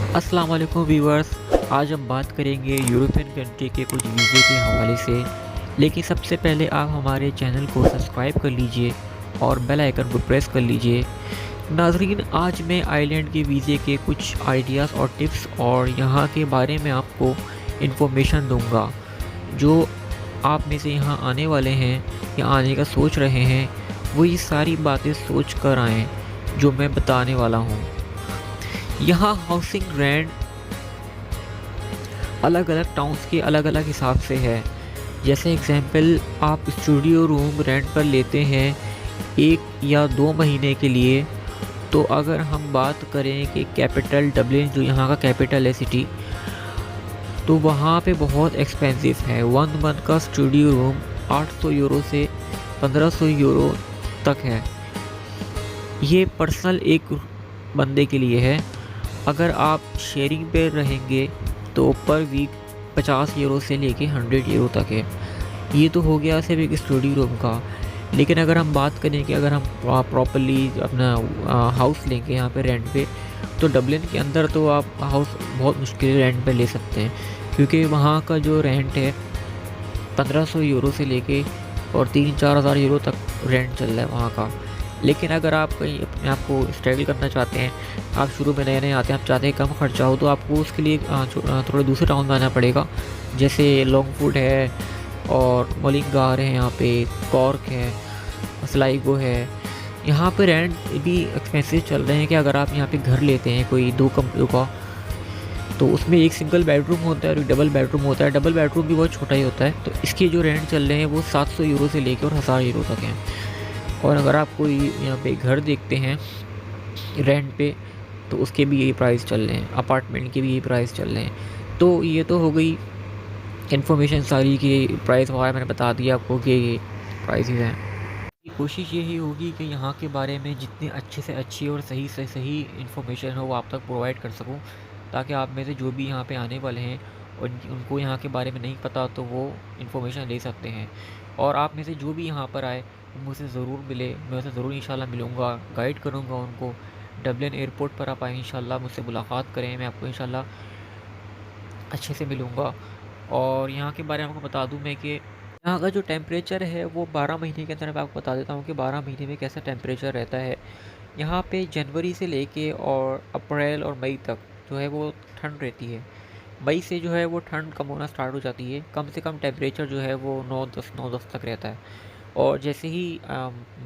अस्सलाम वालेकुम व्यूअर्स। आज हम बात करेंगे यूरोपियन कंट्री के कुछ वीज़े के हवाले से। लेकिन सबसे पहले आप हमारे चैनल को सब्सक्राइब कर लीजिए और बेल आइकन को प्रेस कर लीजिए। नाज़रीन, आज मैं आइलैंड के वीज़े के कुछ आइडियाज़ और टिप्स और यहाँ के बारे में आपको इन्फॉर्मेशन दूंगा। जो आप में से यहाँ आने वाले हैं या आने का सोच रहे हैं, वो ये सारी बातें सोच कर आएँ जो मैं बताने वाला हूँ। यहाँ हाउसिंग रेंट अलग अलग टाउन्स के अलग अलग हिसाब से है। जैसे एग्जांपल, आप स्टूडियो रूम रेंट पर लेते हैं 1 या 2 महीने के लिए, तो अगर हम बात करें कि कैपिटल डबलिन जो यहाँ का कैपिटल है सिटी, तो वहाँ पे बहुत एक्सपेंसिव है। 1 मंथ का स्टूडियो रूम 800 यूरो से 1500 यूरो तक है। ये पर्सनल एक बंदे के लिए है। अगर आप शेयरिंग पे रहेंगे तो पर वीक 50 यूरो से लेके 100 यूरो तक है। ये तो हो गया सिर्फ एक स्टूडियो रूम का। लेकिन अगर हम बात करें कि अगर हम प्रॉपरली अपना हाउस लेंगे यहाँ पे रेंट पे, तो डबलिन के अंदर तो आप हाउस बहुत मुश्किल रेंट पे ले सकते हैं, क्योंकि वहाँ का जो रेंट है 1500 यूरो से लेके और 3-4 हज़ार यूरो तक रेंट चल रहा है वहाँ का। लेकिन अगर आप कहीं अपने आप को स्ट्रगल करना चाहते हैं, आप शुरू में नए नए आते हैं, आप चाहते हैं कम खर्चा हो, तो आपको उसके लिए थोड़ा दूसरे टाउन में आना पड़ेगा। जैसे लॉन्गफुट है और मोलिंगार है, यहाँ पे कॉर्क है, स्लाइगो है। यहाँ पे रेंट भी एक्सपेंसिव चल रहे हैं कि अगर आप यहाँ पे घर लेते हैं कोई 2 कमरों का, तो उसमें एक सिंगल बेडरूम होता है और एक डबल बेडरूम होता है। डबल बेडरूम भी बहुत छोटा ही होता है। तो इसके जो रेंट चल रहे हैं वो 700 यूरो से लेकर और 1000 यूरो तक हैं। और अगर आप कोई यहाँ पे घर देखते हैं रेंट पे, तो उसके भी यही प्राइस चल रहे हैं, अपार्टमेंट के भी यही प्राइस चल रहे हैं। तो ये तो हो गई इन्फॉर्मेशन सारी कि प्राइस वगैरह मैंने बता दिया आपको कि ये प्राइसेस हैं। कोशिश यही होगी कि यहाँ के बारे में जितनी अच्छे से अच्छी और सही से सही इन्फॉर्मेशन हो वो आप तक प्रोवाइड कर सकूँ, ताकि आप में से जो भी यहाँ पे आने वाले हैं और उनको यहाँ के बारे में नहीं पता, तो वो इन्फॉर्मेशन ले सकते हैं। और आप में से जो भी यहाँ पर आए मुझसे ज़रूर मिले, मैं उनसे ज़रूर इंशाल्लाह मिलूँगा, गाइड करूँगा उनको। डबलिन एयरपोर्ट पर आप आए, इंशाल्लाह मुझसे मुलाकात करें, मैं आपको इंशाल्लाह अच्छे से मिलूँगा। और यहाँ के बारे में आपको बता दूँ मैं कि यहाँ का जो टेम्परेचर है वो 12 महीने के अंदर मैं आपको बता देता हूँ कि 12 महीने में कैसा टेम्परेचर रहता है। यहाँ पे जनवरी से लेके और अप्रैल और मई तक जो है वो ठंड रहती है। मई से जो है वो ठंड कम होना स्टार्ट हो जाती है। कम से कम टेम्परेचर जो है वो 9-10 तक रहता है। और जैसे ही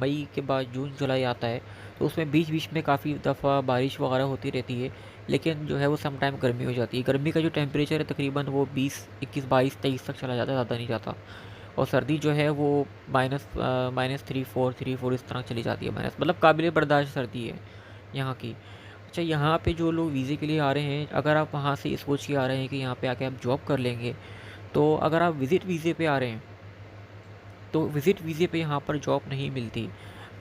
मई के बाद जून जुलाई आता है, तो उसमें बीच बीच में काफ़ी दफ़ा बारिश वगैरह होती रहती है। लेकिन जो है वो सम टाइम गर्मी हो जाती है। गर्मी का जो टेम्परेचर है तकरीबन वो 20, 21, 22, 23 तक चला जाता है, ज़्यादा नहीं जाता। और सर्दी जो है वो -3, 4 इस तरह चली जाती है, माइनस मतलब काबिल बर्दाश्त सर्दी है यहाँ की। अच्छा, यहाँ पे जो लोग वीज़े के लिए आ रहे हैं, अगर आप वहाँ से सोच के आ रहे हैं कि यहाँ पे आके आप जॉब कर लेंगे, तो अगर आप विज़िट वीज़े पे आ रहे हैं तो विज़िट वीज़े पे यहाँ पर जॉब नहीं मिलती।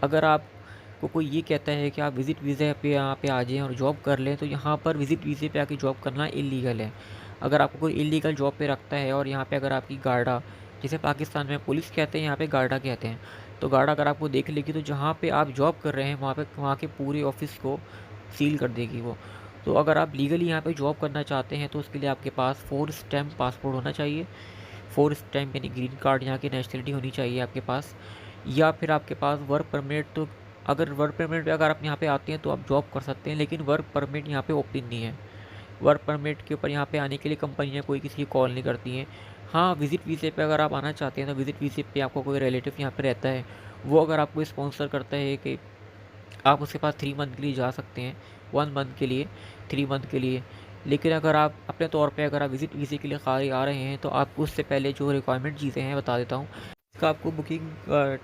अगर आपको कोई ये कहता है कि आप विज़िट वीज़े पे यहाँ पे आ जाएँ और जॉब कर लें, तो यहाँ पर विज़िट वीज़े पे आके जॉब करना इल्लीगल है। अगर आपको कोई इल्लीगल जॉब पे रखता है और यहाँ पे अगर आपकी गार्डा, जिसे पाकिस्तान में पुलिस कहते हैं, यहाँ पे गार्डा कहते हैं, तो गार्डा अगर आपको देख लेगी, तो जहाँ पे आप जॉब कर रहे हैं वहाँ के पूरे ऑफिस को सील कर देगी वो। तो अगर आप लीगली यहाँ पे जॉब करना चाहते हैं, तो उसके लिए आपके पास 4 स्टैम्प पासपोर्ट होना चाहिए। 4 स्टैम्प यानी ग्रीन कार्ड, यहाँ की नेशनलिटी होनी चाहिए आपके पास। या फिर आपके पास वर्क परमिट। तो अगर वर्क परमिट पे अगर आप यहाँ पे आते हैं तो आप जॉब कर सकते हैं, लेकिन वर्क परमिट यहाँ पे ओपन नहीं है। वर्क परमिट के ऊपर यहाँ पे आने के लिए कंपनियाँ कोई किसी की कॉल नहीं करती हैं। हाँ, विज़िट वीज़े पे अगर आप आना चाहते हैं, तो विज़िट वीज़े पे आपको कोई रिलेटिव यहाँ पे रहता है, वो अगर आपको स्पॉन्सर करता है कि आप उसके पास 3 मंथ के लिए जा सकते हैं, 1 मंथ के लिए, 3 मंथ के लिए। लेकिन अगर आप अपने तौर पे अगर आप विज़िट वीज़े के लिए खाली आ रहे हैं, तो आपको उससे पहले जो रिक्वायरमेंट चीज़ें हैं बता देता हूँ। इसका आपको बुकिंग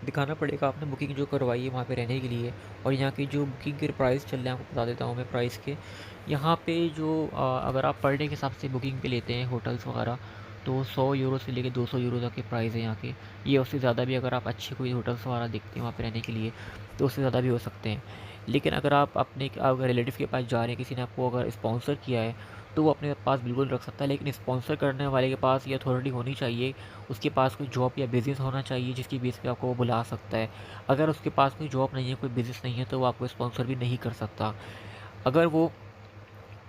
दिखाना पड़ेगा, आपने बुकिंग जो करवाई है वहाँ पे रहने के लिए। और यहाँ की जो बुकिंग के प्राइस चल रहे हैं आपको बता देता हूँ मैं प्राइस के। यहाँ पे जो अगर आप पर डे के हिसाब से बुकिंग पे लेते हैं होटल्स वगैरह, तो 100 यूरो से लेके 200 यूरो तक के प्राइस है यहाँ के। ये उससे ज़्यादा भी अगर आप अच्छे कोई होटल्स वगैरह देखते हैं वहाँ पे रहने के लिए, तो उससे ज़्यादा भी हो सकते हैं। लेकिन अगर आप अपने अगर रिलेटिव के पास जा रहे हैं, किसी ने आपको अगर स्पॉन्सर किया है, तो वो अपने पास बिल्कुल रख सकता है। लेकिन स्पॉन्सर करने वाले के पास ये अथॉरिटी होनी चाहिए, उसके पास कोई जॉब या बिज़नेस होना चाहिए जिसकी बेस पे आपको वो बुला सकता है। अगर उसके पास कोई जॉब नहीं है, कोई बिज़नेस नहीं है, तो वो आपको स्पॉन्सर भी नहीं कर सकता। अगर वो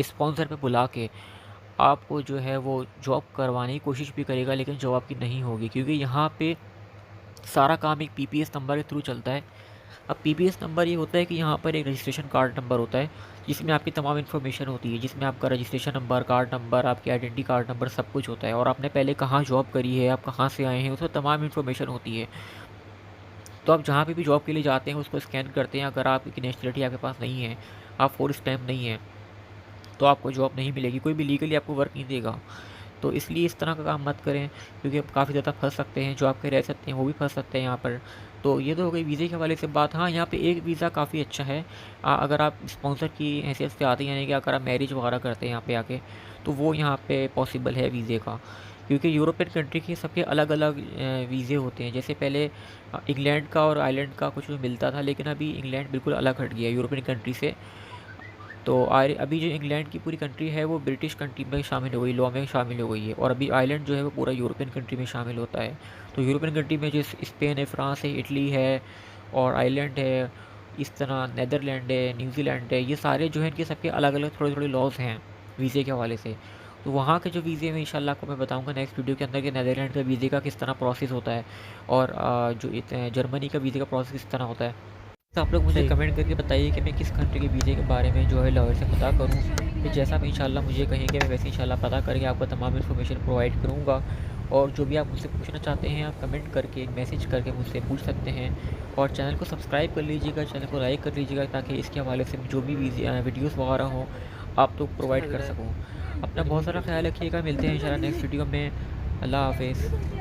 स्पॉन्सर पे बुला के आपको जो है वो जॉब करवाने की कोशिश भी करेगा, लेकिन जॉब आपकी नहीं होगी, क्योंकि यहाँ पे सारा काम एक पीपीएस नंबर के थ्रू चलता है। अब पीपीएस नंबर ये होता है कि यहाँ पर एक रजिस्ट्रेशन कार्ड नंबर होता है, जिसमें आपकी तमाम इन्फॉर्मेशन होती है, जिसमें आपका रजिस्ट्रेशन नंबर, कार्ड नंबर, आपकी आइडेंटिटी कार्ड नंबर सब कुछ होता है, और आपने पहले कहाँ जॉब करी है, आप कहाँ से आए हैं, उसमें तमाम इन्फॉर्मेशन होती है। तो आप जहाँ पे भी जॉब के लिए जाते हैं उसको स्कैन करते हैं। अगर आपकी नेशनलिटी आपके पास नहीं है, आप फोर स्टैम्प नहीं है, तो आपको जॉब नहीं मिलेगी, कोई भी लीगली आपको वर्क नहीं देगा। तो इसलिए इस तरह का काम मत करें, क्योंकि आप काफ़ी ज़्यादा फंस सकते हैं, जो आपके रह सकते हैं वो भी फंस सकते हैं यहाँ पर। तो ये तो हो गई वीज़े के हवाले से बात। हाँ, यहाँ पे एक वीज़ा काफ़ी अच्छा है, अगर आप स्पॉन्सर की हैसियत से आते हैं, यानी कि अगर आप मैरिज वगैरह करते हैं यहाँ पे आके, तो वो यहाँ पे पॉसिबल है वीज़े का, क्योंकि यूरोपियन कंट्री के सबके अलग अलग वीज़े होते हैं। जैसे पहले इंग्लैंड का और आयरलैंड का कुछ मिलता था, लेकिन अभी इंग्लैंड बिल्कुल अलग हट गया यूरोपियन कंट्री से। तो अभी जो इंग्लैंड की पूरी कंट्री है वो ब्रिटिश कंट्री में शामिल हो गई, लॉ में शामिल हो गई है, और अभी आयरलैंड जो है वो पूरा यूरोपियन कंट्री में शामिल होता है। तो यूरोपियन कंट्री में जो स्पेन है, फ्रांस है, इटली है और आयरलैंड है, इस तरह नीदरलैंड है, न्यूजीलैंड है, ये सारे जो है इनके सबके अलग अलग थोड़े थोड़े लॉज हैं वीज़े के हवाले से। तो वहाँ के जो वीज़े में इंशाल्लाह आपको मैं बताऊंगा नेक्स्ट वीडियो के अंदर कि नीदरलैंड का वीज़े का किस तरह प्रोसेस होता है, और जर्मनी का वीज़े का प्रोसेस किस तरह होता है। तो आप लोग मुझे कमेंट करके बताइए कि मैं किस कंट्री के वीज़े के बारे में जो है लॉयर से पता करूं। फिर जैसा भी इंशाल्लाह मुझे कहेंगे मैं वैसे इंशाल्लाह पता करके आपको तमाम इन्फॉर्मेशन प्रोवाइड करूंगा। और जो भी आप मुझसे पूछना चाहते हैं आप कमेंट करके, मैसेज करके मुझसे पूछ सकते हैं। और चैनल को सब्सक्राइब कर लीजिएगा, चैनल को लाइक कर लीजिएगा, ताकि इसके हवाले से जो भी वीडियोज़ वगैरह हों आप तो प्रोवाइड कर सकूँ। अपना बहुत सारा ख्याल रखिएगा, मिलते हैं इंशाल्लाह नेक्स्ट वीडियो में। अल्लाह हाफिज़।